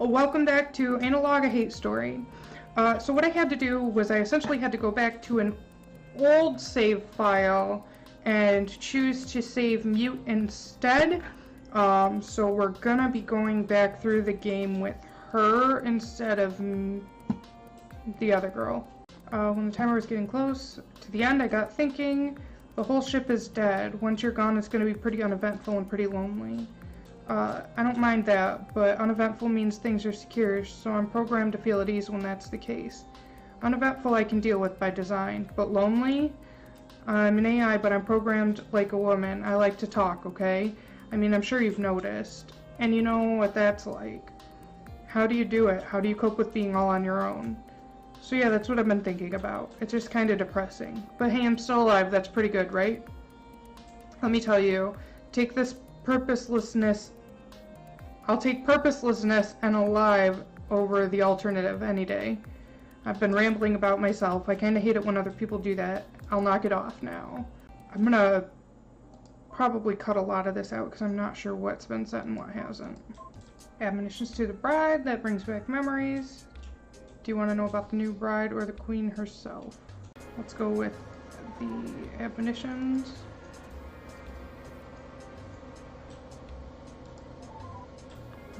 Welcome back to Analogue, a hate story. So what I had to do was I essentially had to go back to an old save file and choose to save mute instead. So we're gonna be going back through the game with her instead of the other girl. When the timer was getting close to the end, I got thinking, the whole ship is dead. Once you're gone, it's gonna be pretty uneventful and pretty lonely. I don't mind that, but uneventful means things are secure, so I'm programmed to feel at ease when that's the case. Uneventful I can deal with by design, but lonely? I'm an AI, but I'm programmed like a woman. I like to talk, okay? I mean, I'm sure you've noticed. And you know what that's like. How do you do it? How do you cope with being all on your own? So yeah, that's what I've been thinking about. It's just kind of depressing. But hey, I'm still alive. That's pretty good, right? Let me tell you, take this purposelessness. I'll take purposelessness and alive over the alternative any day. I've been rambling about myself. I kind of hate it when other people do that. I'll knock it off now. I'm gonna probably cut a lot of this out because I'm not sure what's been said and what hasn't. Admonitions to the bride, that brings back memories. Do you want to know about the new bride or the queen herself? Let's go with the admonitions.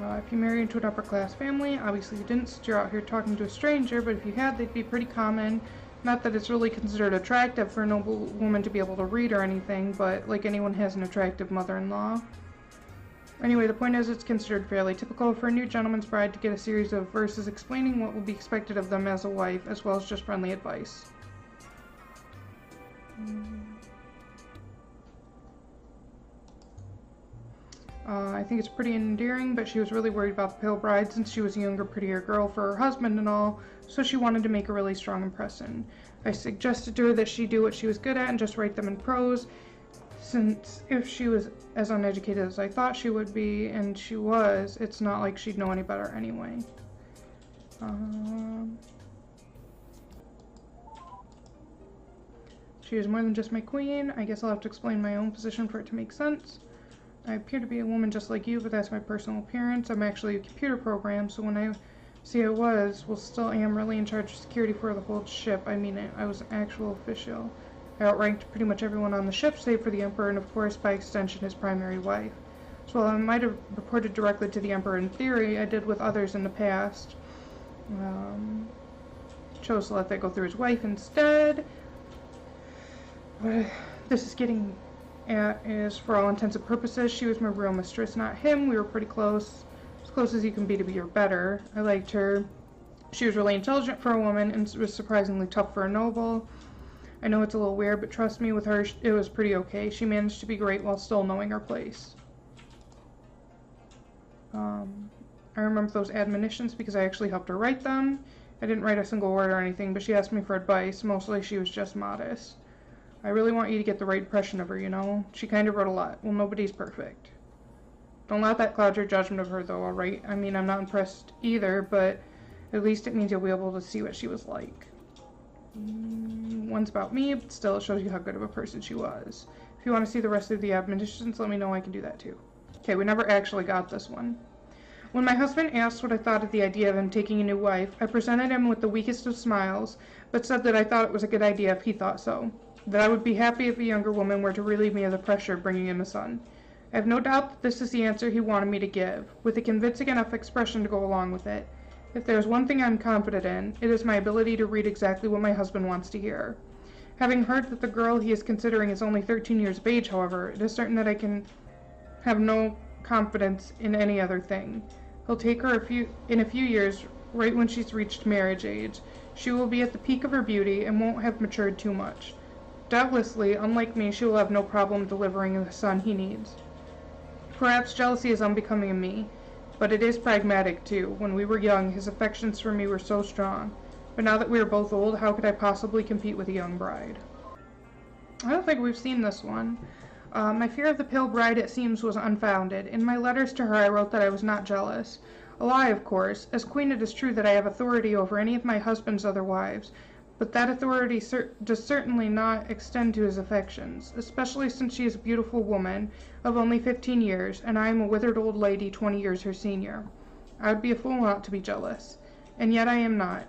If you marry into an upper-class family, obviously you didn't, since you're out here talking to a stranger, but if you had, they'd be pretty common. Not that it's really considered attractive for a noble woman to be able to read or anything, but like anyone has an attractive mother-in-law. Anyway, the point is it's considered fairly typical for a new gentleman's bride to get a series of verses explaining what will be expected of them as a wife, as well as just friendly advice. I think it's pretty endearing, but she was really worried about the pale bride since she was a younger, prettier girl for her husband and all, so she wanted to make a really strong impression. I suggested to her that she do what she was good at and just write them in prose, since if she was as uneducated as I thought she would be, and she was, it's not like she'd know any better anyway. She is more than just my queen. I guess I'll have to explain my own position for it to make sense. I appear to be a woman just like you, but that's my personal appearance. I'm actually a computer program, so when I say I was, well, still am really in charge of security for the whole ship. I mean it. I was an actual official. I outranked pretty much everyone on the ship, save for the Emperor, and of course, by extension, his primary wife. So while I might have reported directly to the Emperor in theory, I did with others in the past. Chose to let that go through his wife instead. What this is getting at is, for all intents and purposes, she was my real mistress, not him. We were pretty close. As close as you can be to your better. I liked her. She was really intelligent for a woman and was surprisingly tough for a noble. I know it's a little weird, but trust me, with her, it was pretty okay. She managed to be great while still knowing her place. I remember those admonitions because I actually helped her write them. I didn't write a single word or anything, but she asked me for advice. Mostly she was just modest. I really want you to get the right impression of her, you know? She kind of wrote a lot. Well, nobody's perfect. Don't let that cloud your judgment of her, though, alright? I mean, I'm not impressed either, but at least it means you'll be able to see what she was like. One's about me, but still it shows you how good of a person she was. If you want to see the rest of the admonitions, let me know. I can do that too. Okay, we never actually got this one. When my husband asked what I thought of the idea of him taking a new wife, I presented him with the weakest of smiles, but said that I thought it was a good idea if he thought so. That I would be happy if a younger woman were to relieve me of the pressure of bringing him a son. I have no doubt that this is the answer he wanted me to give, with a convincing enough expression to go along with it. If there is one thing I am confident in, it is my ability to read exactly what my husband wants to hear. Having heard that the girl he is considering is only 13 years of age, however, it is certain that I can have no confidence in any other thing. He'll take her in a few years, right when she's reached marriage age. She will be at the peak of her beauty and won't have matured too much. Doubtlessly, unlike me, she will have no problem delivering the son he needs. Perhaps jealousy is unbecoming of me, but it is pragmatic too. When we were young, his affections for me were so strong. But now that we are both old, how could I possibly compete with a young bride? I don't think we've seen this one. My fear of the pale bride, it seems, was unfounded. In my letters to her, I wrote that I was not jealous. A lie, of course. As queen, it is true that I have authority over any of my husband's other wives, but that authority does certainly not extend to his affections, especially since she is a beautiful woman of only 15 years, and I am a withered old lady 20 years her senior. I would be a fool not to be jealous. And yet I am not.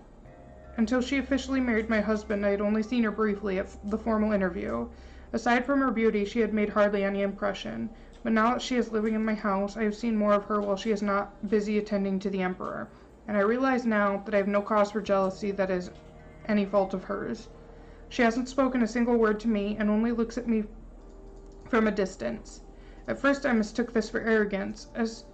Until she officially married my husband, I had only seen her briefly at the formal interview. Aside from her beauty, she had made hardly any impression. But now that she is living in my house, I have seen more of her while she is not busy attending to the Emperor. And I realize now that I have no cause for jealousy that is any fault of hers. She hasn't spoken a single word to me and only looks at me from a distance. At first I mistook this for arrogance, as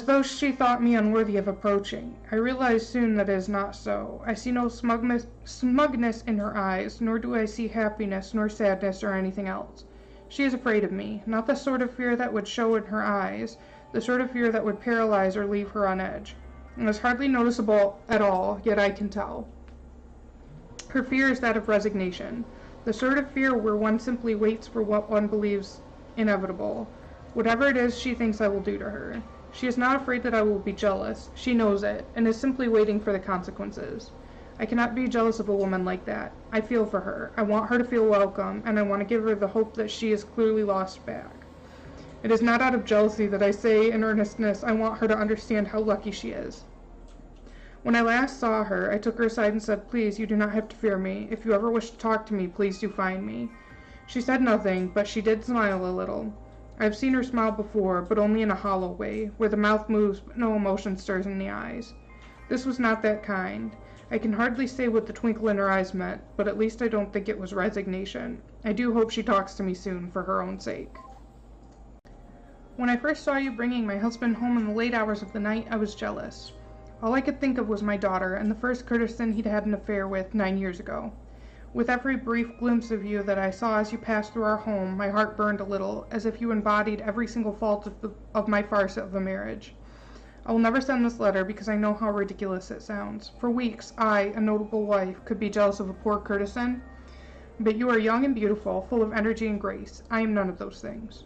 though she thought me unworthy of approaching. I realized soon that it is not so. I see no smugness in her eyes, nor do I see happiness, nor sadness, or anything else. She is afraid of me, not the sort of fear that would show in her eyes, the sort of fear that would paralyze or leave her on edge. It is hardly noticeable at all, yet I can tell. Her fear is that of resignation, the sort of fear where one simply waits for what one believes inevitable, whatever it is she thinks I will do to her. She is not afraid that I will be jealous. She knows it, and is simply waiting for the consequences. I cannot be jealous of a woman like that. I feel for her. I want her to feel welcome, and I want to give her the hope that she is clearly lost back. It is not out of jealousy that I say in earnestness I want her to understand how lucky she is. When I last saw her, I took her aside and said, "Please, you do not have to fear me. If you ever wish to talk to me, please do find me." She said nothing, but she did smile a little. I have seen her smile before, but only in a hollow way, where the mouth moves but no emotion stirs in the eyes. This was not that kind. I can hardly say what the twinkle in her eyes meant, but at least I don't think it was resignation. I do hope she talks to me soon, for her own sake. When I first saw you bringing my husband home in the late hours of the night, I was jealous. All I could think of was my daughter, and the first courtesan he'd had an affair with 9 years ago. With every brief glimpse of you that I saw as you passed through our home, my heart burned a little, as if you embodied every single fault of my farce of a marriage. I will never send this letter because I know how ridiculous it sounds. For weeks, I, a notable wife, could be jealous of a poor courtesan. But you are young and beautiful, full of energy and grace. I am none of those things.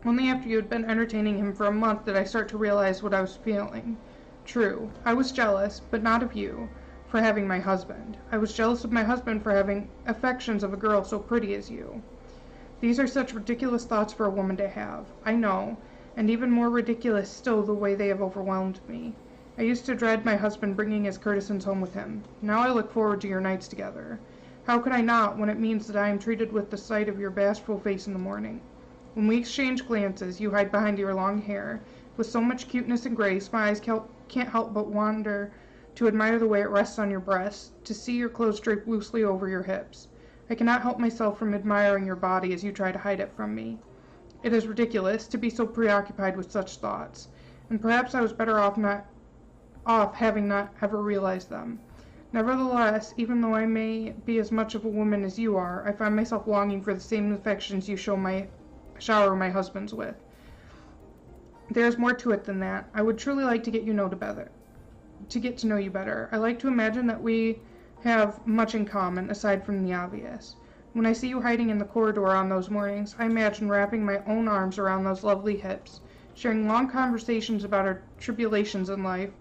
Only after you had been entertaining him for a month did I start to realize what I was feeling. True, I was jealous, but not of you, for having my husband. I was jealous of my husband for having affections of a girl so pretty as you. These are such ridiculous thoughts for a woman to have, I know, and even more ridiculous still the way they have overwhelmed me. I used to dread my husband bringing his courtesans home with him. Now I look forward to your nights together. How could I not, when it means that I am treated with the sight of your bashful face in the morning? When we exchange glances, you hide behind your long hair. With so much cuteness and grace, my eyes can't help but wander to admire the way it rests on your breast, to see your clothes draped loosely over your hips. I cannot help myself from admiring your body as you try to hide it from me. It is ridiculous to be so preoccupied with such thoughts, and perhaps I was better off having not ever realized them. Nevertheless, even though I may be as much of a woman as you are, I find myself longing for the same affections you shower my husbands with. There is more to it than that. I would truly like to get to know you better. I like to imagine that we have much in common, aside from the obvious. When I see you hiding in the corridor on those mornings, I imagine wrapping my own arms around those lovely hips, sharing long conversations about our tribulations in life,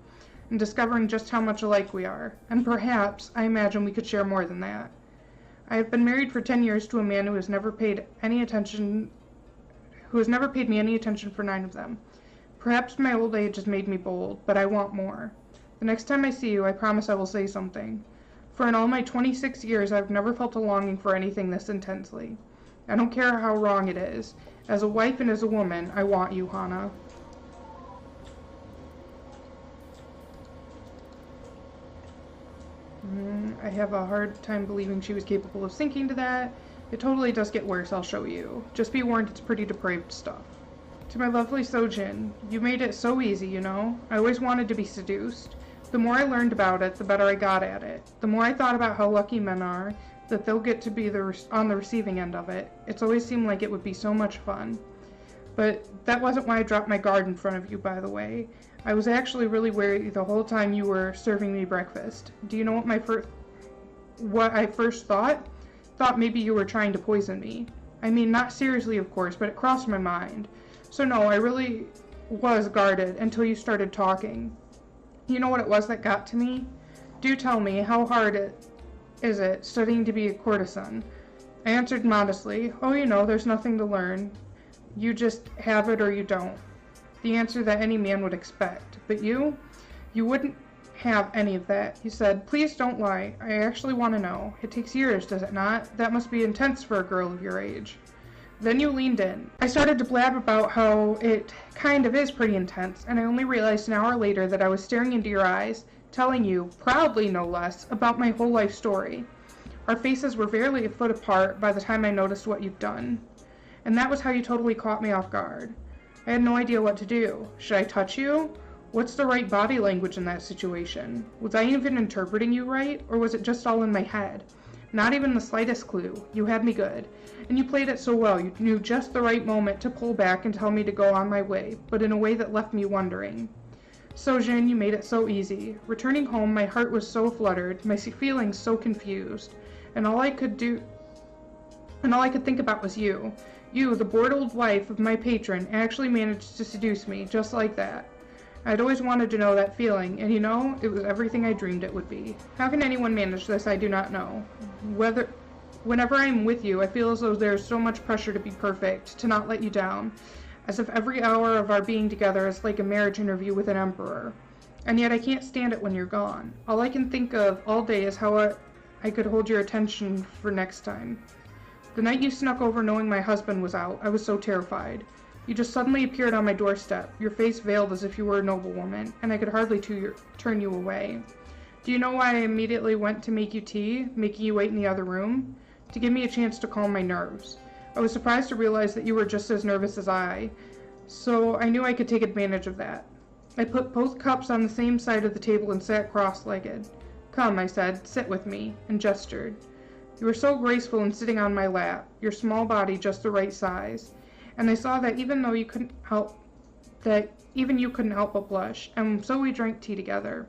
and discovering just how much alike we are. And perhaps, I imagine we could share more than that. I have been married for 10 years to a man who has never paid me any attention for 9 of them. Perhaps my old age has made me bold, but I want more. The next time I see you, I promise I will say something. For in all my 26 years, I have never felt a longing for anything this intensely. I don't care how wrong it is. As a wife and as a woman, I want you, Hannah. I have a hard time believing she was capable of sinking to that. It totally does get worse, I'll show you. Just be warned, it's pretty depraved stuff. To my lovely Sojin, you made it so easy, you know. I always wanted to be seduced. The more I learned about it, the better I got at it. The more I thought about how lucky men are, that they'll get to be on the receiving end of it. It's always seemed like it would be so much fun. But that wasn't why I dropped my guard in front of you, by the way. I was actually really wary the whole time you were serving me breakfast. Do you know what I first thought? Thought maybe you were trying to poison me. I mean, not seriously, of course, but it crossed my mind. So no, I really was guarded until you started talking. You know what it was that got to me? Do tell me, how hard is it studying to be a courtesan? I answered modestly, "Oh, you know, there's nothing to learn. You just have it or you don't." the answer that any man would expect. But you wouldn't have any of that. You said, "Please don't lie. I actually want to know. It takes years, does it not? That must be intense for a girl of your age." Then you leaned in. I started to blab about how it kind of is pretty intense, and I only realized an hour later that I was staring into your eyes, telling you, proudly no less, about my whole life story. Our faces were barely a foot apart by the time I noticed what you'd done. And that was how you totally caught me off guard. I had no idea what to do. Should I touch you? What's the right body language in that situation? Was I even interpreting you right, or was it just all in my head? Not even the slightest clue. You had me good. And you played it so well. You knew just the right moment to pull back and tell me to go on my way, but in a way that left me wondering. So-jin, you made it so easy. Returning home, my heart was so fluttered, my feelings so confused, and all I could think about was you. You, the bored old wife of my patron, actually managed to seduce me, just like that. I'd always wanted to know that feeling, and you know, it was everything I dreamed it would be. How can anyone manage this, I do not know. Whenever I'm with you, I feel as though there's so much pressure to be perfect, to not let you down, as if every hour of our being together is like a marriage interview with an emperor. And yet I can't stand it when you're gone. All I can think of all day is how I could hold your attention for next time. The night you snuck over knowing my husband was out, I was so terrified. You just suddenly appeared on my doorstep, your face veiled as if you were a noblewoman, and I could hardly turn you away. Do you know why I immediately went to make you tea, making you wait in the other room? To give me a chance to calm my nerves. I was surprised to realize that you were just as nervous as I, so I knew I could take advantage of that. I put both cups on the same side of the table and sat cross-legged. "Come," I said, "sit with me," and gestured. You were so graceful in sitting on my lap, your small body just the right size, and I saw that even you couldn't help but blush, and so we drank tea together.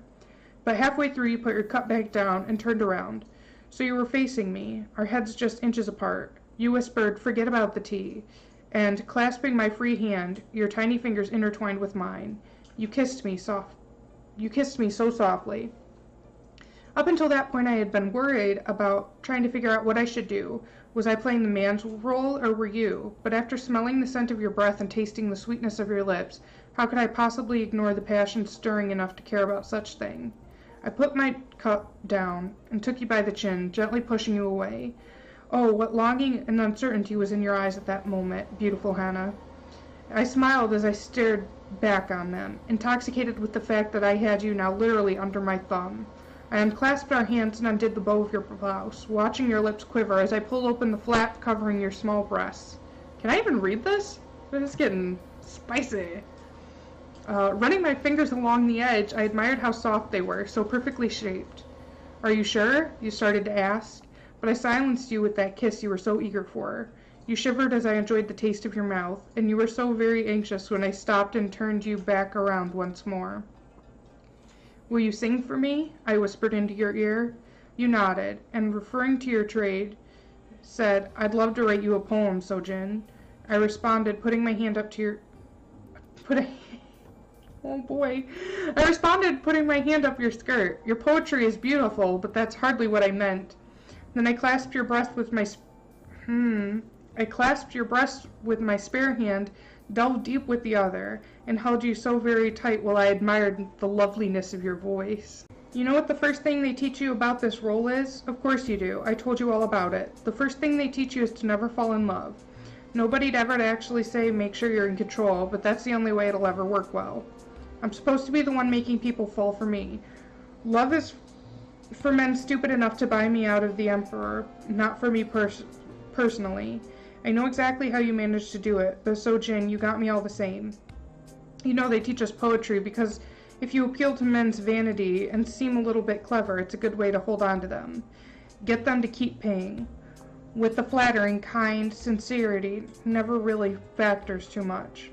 But halfway through you put your cup back down and turned around, so you were facing me, our heads just inches apart. You whispered, "Forget about the tea," and clasping my free hand, your tiny fingers intertwined with mine, you kissed me so softly. Up until that point I had been worried about trying to figure out what I should do. Was I playing the man's role, or were you? But after smelling the scent of your breath and tasting the sweetness of your lips, how could I possibly ignore the passion stirring enough to care about such thing? I put my cup down and took you by the chin, gently pushing you away. Oh, what longing and uncertainty was in your eyes at that moment, beautiful Hannah. I smiled as I stared back on them, intoxicated with the fact that I had you now literally under my thumb. I unclasped our hands and undid the bow of your blouse, watching your lips quiver as I pulled open the flap covering your small breasts. Can I even read this? This is getting spicy. Running my fingers along the edge, I admired how soft they were, so perfectly shaped. "Are you sure?" you started to ask, but I silenced you with that kiss you were so eager for. You shivered as I enjoyed the taste of your mouth, and you were so very anxious when I stopped and turned you back around once more. "Will you sing for me?" I whispered into your ear. You nodded, and referring to your trade, said, "I'd love to write you a poem, So-jin." I responded, putting my hand up to your... I responded, putting my hand up your skirt. "Your poetry is beautiful, but that's hardly what I meant." Then I clasped your breast with my spare hand, delved deep with the other, and held you so very tight while I admired the loveliness of your voice. "You know what the first thing they teach you about this role is? Of course you do. I told you all about it. The first thing they teach you is to never fall in love. Nobody'd ever actually say make sure you're in control, but that's the only way it'll ever work well. I'm supposed to be the one making people fall for me. Love is for men stupid enough to buy me out of the Emperor, not for me personally. I know exactly how you managed to do it, but So-jin, you got me all the same. You know they teach us poetry because if you appeal to men's vanity and seem a little bit clever, it's a good way to hold on to them. Get them to keep paying. With the flattering, kind sincerity never really factors too much."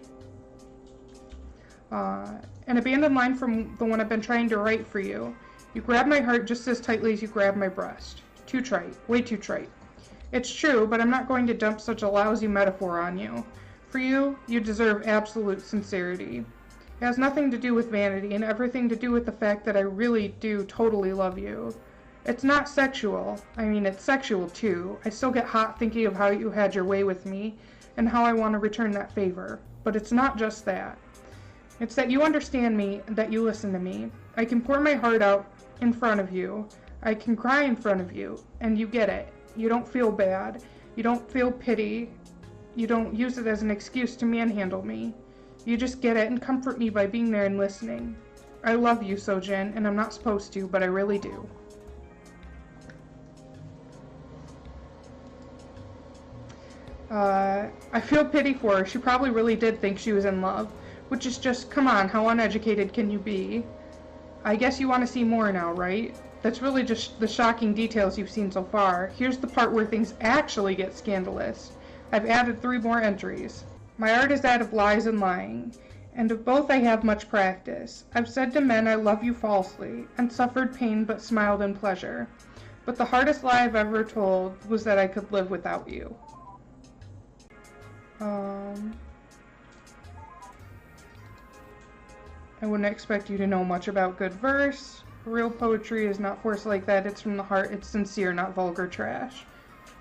An abandoned line from the one I've been trying to write for you. You grab my heart just as tightly as you grab my breast. Too trite. Way too trite. It's true, but I'm not going to dump such a lousy metaphor on you. For you, you deserve absolute sincerity. It has nothing to do with vanity and everything to do with the fact that I really do totally love you. It's not sexual. I mean, it's sexual too. I still get hot thinking of how you had your way with me and how I want to return that favor. But it's not just that. It's that you understand me, and that you listen to me. I can pour my heart out in front of you. I can cry in front of you, and you get it. You don't feel bad. You don't feel pity. You don't use it as an excuse to manhandle me. You just get it and comfort me by being there and listening. I love you, Sojin, and I'm not supposed to, but I really do. I feel pity for her. She probably really did think she was in love, which is just, come on, how uneducated can you be? I guess you want to see more now, right? That's really just the shocking details you've seen so far. Here's the part where things actually get scandalous. I've added 3 more entries. My art is that of lies and lying, and of both I have much practice. I've said to men I love you falsely, and suffered pain but smiled in pleasure. But the hardest lie I've ever told was that I could live without you. I wouldn't expect you to know much about good verse. Real poetry is not forced like that. It's from the heart. It's sincere, not vulgar trash.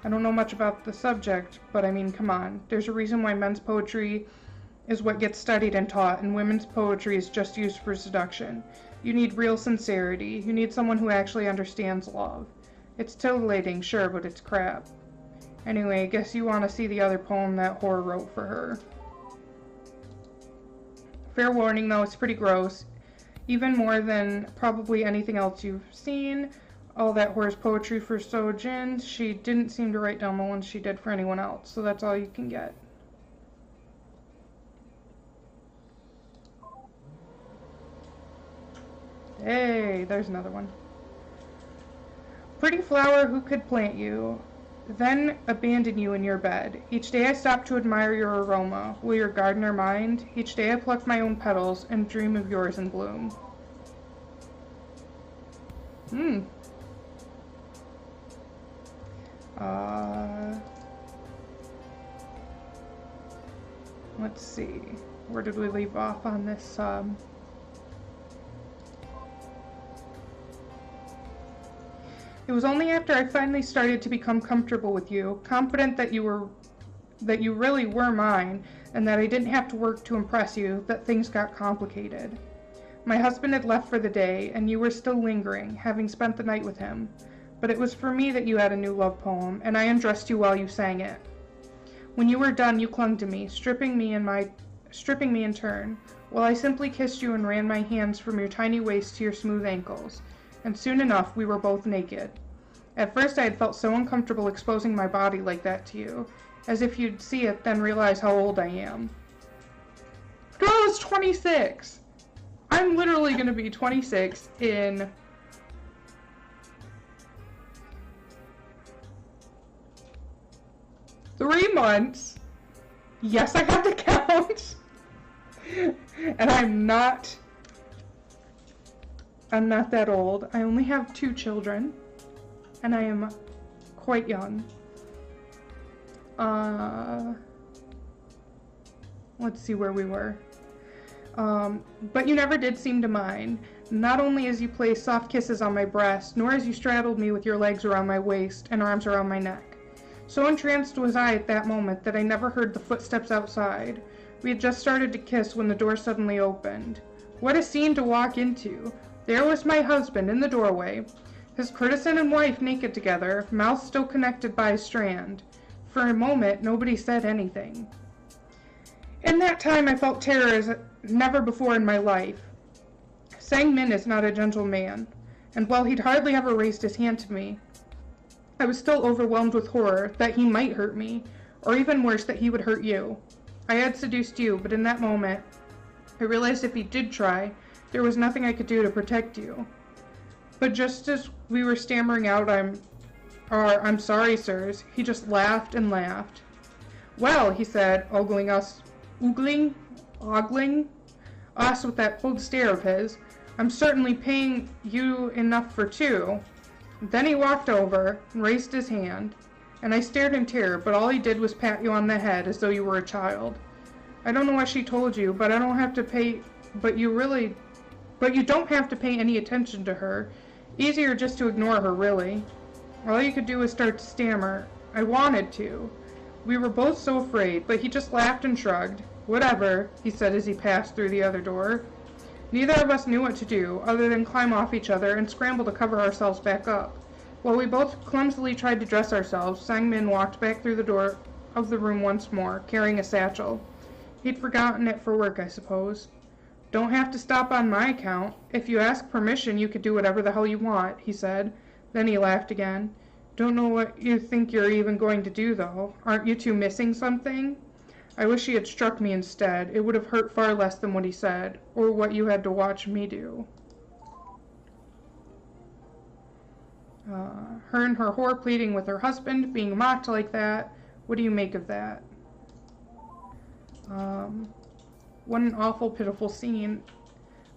I don't know much about the subject, but I mean, come on. There's a reason why men's poetry is what gets studied and taught, and women's poetry is just used for seduction. You need real sincerity. You need someone who actually understands love. It's titillating, sure, but it's crap. Anyway, I guess you want to see the other poem that whore wrote for her. Fair warning, though, it's pretty gross. Even more than probably anything else you've seen. All that whore's poetry for Sojin. She didn't seem to write down the ones she did for anyone else, so that's all you can get. Hey, there's another one. Pretty flower, who could plant you? Then abandon you in your bed. Each day I stop to admire your aroma. Will your gardener mind? Each day I pluck my own petals and dream of yours in bloom. Let's see. Where did we leave off on this? It was only after I finally started to become comfortable with you, confident that you really were mine, and that I didn't have to work to impress you, that things got complicated. My husband had left for the day, and you were still lingering, having spent the night with him. But it was for me that you had a new love poem, and I undressed you while you sang it. When you were done, you clung to me, stripping me in turn, while I simply kissed you and ran my hands from your tiny waist to your smooth ankles. And soon enough, we were both naked. At first, I had felt so uncomfortable exposing my body like that to you, as if you'd see it, then realize how old I am. Girl is 26! I'm literally gonna be 26 in... three months. Yes, I have to count. And I'm not that old. I only have 2 children, and I am quite young. Let's see where we were. But you never did seem to mind, not only as you placed soft kisses on my breast, nor as you straddled me with your legs around my waist and arms around my neck. So entranced was I at that moment that I never heard the footsteps outside. We had just started to kiss when the door suddenly opened. What a scene to walk into! There was my husband in the doorway, his courtesan and wife naked together, mouths still connected by a strand. For a moment, nobody said anything. In that time, I felt terror as never before in my life. Sang-min is not a gentle man, and while he'd hardly ever raised his hand to me, I was still overwhelmed with horror that he might hurt me, or even worse, that he would hurt you. I had seduced you, but in that moment, I realized if he did try, there was nothing I could do to protect you. But just as we were stammering out, I'm sorry, sirs, he just laughed and laughed. Well, he said, ogling us with that cold stare of his, I'm certainly paying you enough for 2. Then he walked over and raised his hand, and I stared in terror, but all he did was pat you on the head as though you were a child. I don't know what she told you, but you don't have to pay any attention to her. Easier just to ignore her, really. All you could do was start to stammer. I wanted to. We were both so afraid, but he just laughed and shrugged. Whatever, he said as he passed through the other door. Neither of us knew what to do, other than climb off each other and scramble to cover ourselves back up. While we both clumsily tried to dress ourselves, Sang-min walked back through the door of the room once more, carrying a satchel. He'd forgotten it for work, I suppose. Don't have to stop on my account. If you ask permission, you could do whatever the hell you want, he said. Then he laughed again. Don't know what you think you're even going to do, though. Aren't you two missing something? I wish he had struck me instead. It would have hurt far less than what he said, or what you had to watch me do. Her and her whore pleading with her husband, being mocked like that. What do you make of that? What an awful, pitiful scene.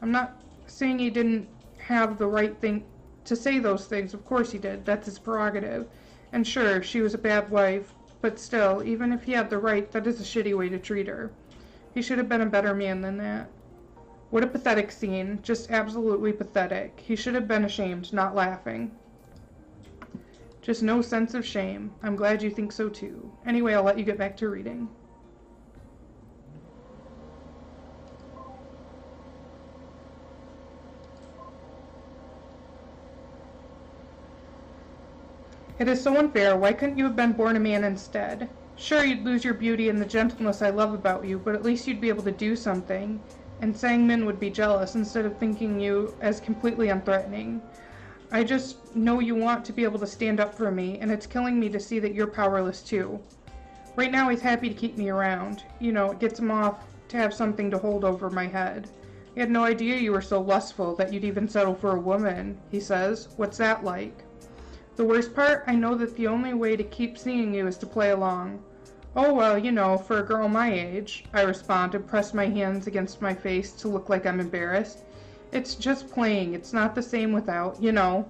I'm not saying he didn't have the right thing to say those things. Of course he did. That's his prerogative. And sure, she was a bad wife, but still, even if he had the right, that is a shitty way to treat her. He should have been a better man than that. What a pathetic scene. Just absolutely pathetic. He should have been ashamed, not laughing. Just no sense of shame. I'm glad you think so too. Anyway, I'll let you get back to reading. It is so unfair. Why couldn't you have been born a man instead? Sure, you'd lose your beauty and the gentleness I love about you, but at least you'd be able to do something. And Sang-min would be jealous instead of thinking you as completely unthreatening. I just know you want to be able to stand up for me, and it's killing me to see that you're powerless too. Right now he's happy to keep me around. You know, it gets him off to have something to hold over my head. I had no idea you were so lustful that you'd even settle for a woman, he says. What's that like? The worst part, I know that the only way to keep seeing you is to play along. Oh well, you know, for a girl my age, I respond and press my hands against my face to look like I'm embarrassed. It's just playing, it's not the same without, you know.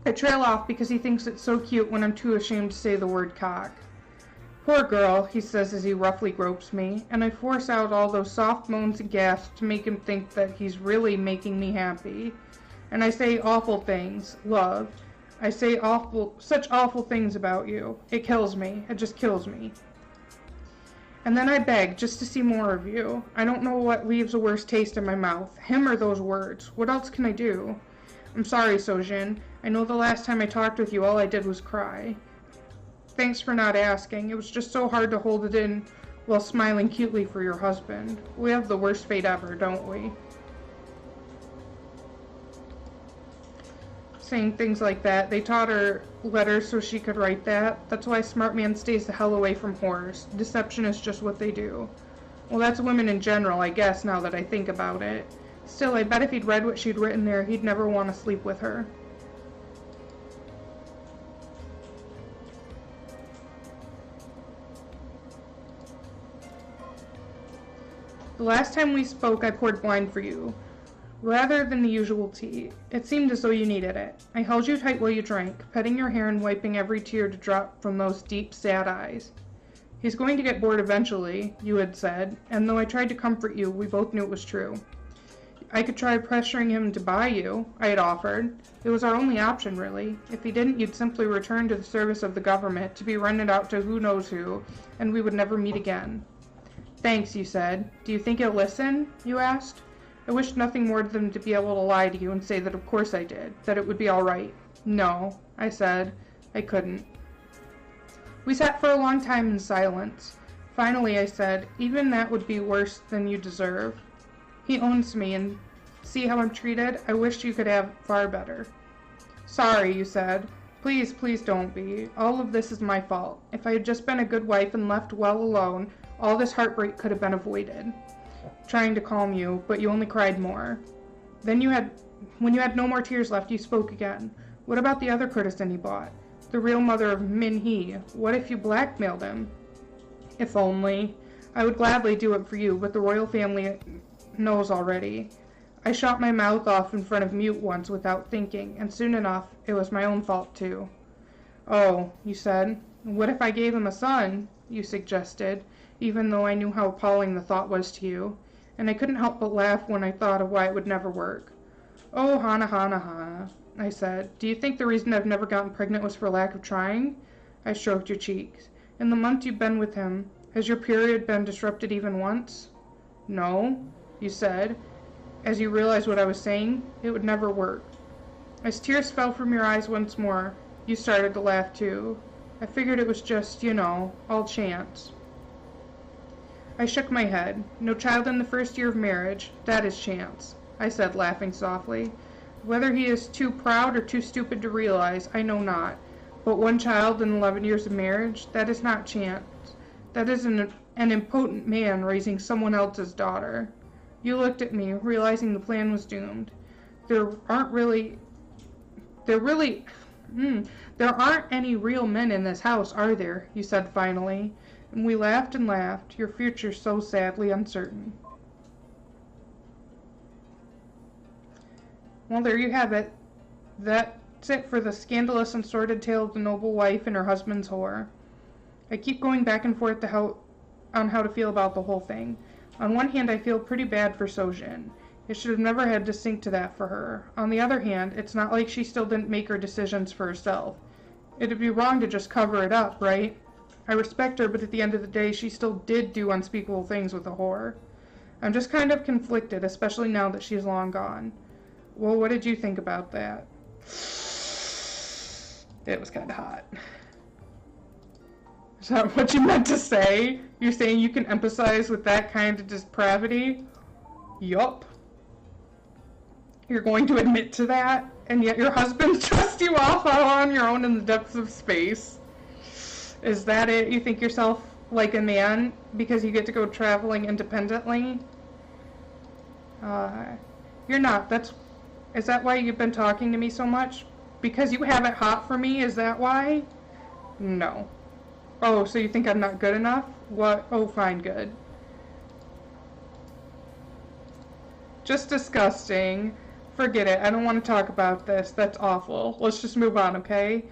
I trail off because he thinks it's so cute when I'm too ashamed to say the word cock. Poor girl, he says as he roughly gropes me, and I force out all those soft moans and gasps to make him think that he's really making me happy. And I say awful things, love. I say such awful things about you. It kills me. It just kills me. And then I beg just to see more of you. I don't know what leaves a worse taste in my mouth, him or those words. What else can I do? I'm sorry, Sojin. I know the last time I talked with you, all I did was cry. Thanks for not asking. It was just so hard to hold it in while smiling cutely for your husband. We have the worst fate ever, don't we? Saying things like that. They taught her letters so she could write that. That's why smart man stays the hell away from whores. Deception is just what they do. Well, that's women in general, I guess, now that I think about it. Still, I bet if he'd read what she'd written there, he'd never want to sleep with her. The last time we spoke, I poured wine for you, rather than the usual tea. It seemed as though you needed it. I held you tight while you drank, petting your hair and wiping every tear to drop from those deep, sad eyes. He's going to get bored eventually, you had said, and though I tried to comfort you, we both knew it was true. I could try pressuring him to buy you, I had offered. It was our only option, really. If he didn't, you'd simply return to the service of the government, to be rented out to who knows who, and we would never meet again. Thanks, you said. Do you think he'll listen? You asked. I wished nothing more than to be able to lie to you and say that of course I did, that it would be all right. No, I said. I couldn't. We sat for a long time in silence. Finally, I said, even that would be worse than you deserve. He owns me, and see how I'm treated? I wish you could have far better. Sorry, you said. Please, please don't be. All of this is my fault. If I had just been a good wife and left well alone, all this heartbreak could have been avoided. Trying to calm you, but you only cried more. Then when you had no more tears left, you spoke again. What about the other courtesan he bought? The real mother of Min-hee. What if you blackmailed him? If only. I would gladly do it for you, but the royal family knows already. I shot my mouth off in front of Mute once without thinking, and soon enough, it was my own fault too. Oh, you said. What if I gave him a son? You suggested, even though I knew how appalling the thought was to you. And I couldn't help but laugh when I thought of why it would never work. Oh, Hana, Hana, Hana, I said. Do you think the reason I've never gotten pregnant was for lack of trying? I stroked your cheeks. In the month you've been with him, Has your period been disrupted even once? No, you said. As you realized what I was saying, it would never work. As tears fell from your eyes once more, you started to laugh too. I figured it was just, all chance. I shook my head. No child in the first year of marriage, that is chance, I said, laughing softly. Whether he is too proud or too stupid to realize, I know not. But one child in 11 years of marriage, that is not chance. That is an impotent man raising someone else's daughter. You looked at me, realizing the plan was doomed. There aren't any real men in this house, are there? You said finally. And we laughed and laughed, your future so sadly uncertain. Well, there you have it. That's it for the scandalous and sordid tale of the noble wife and her husband's whore. I keep going back and forth on how to feel about the whole thing. On one hand, I feel pretty bad for Sojin. It should have never had to sink to that for her. On the other hand, it's not like she still didn't make her decisions for herself. It'd be wrong to just cover it up, right? I respect her, but at the end of the day, she still did do unspeakable things with a whore. I'm just kind of conflicted, especially now that she's long gone. Well, what did you think about that? It was kind of hot. Is that what you meant to say? You're saying you can empathize with that kind of depravity? Yup. You're going to admit to that? And yet your husband trusts you off on your own in the depths of space? Is that it? You think yourself like a man because you get to go traveling independently? You're not. Is that why you've been talking to me so much? Because you have it hot for me? Is that why? No. Oh, so you think I'm not good enough? What? Oh, fine, good. Just disgusting. Forget it. I don't want to talk about this. That's awful. Let's just move on, okay?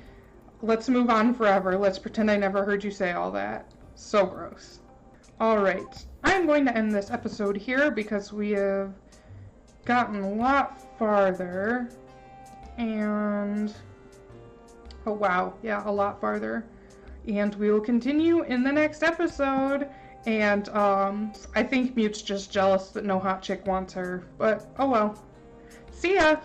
Let's move on forever. Let's pretend I never heard you say all that. So gross. Alright. I'm going to end this episode here because we have gotten a lot farther. And... oh, wow. Yeah, a lot farther. And we will continue in the next episode. And, I think Mute's just jealous that no hot chick wants her. But, oh well. See ya!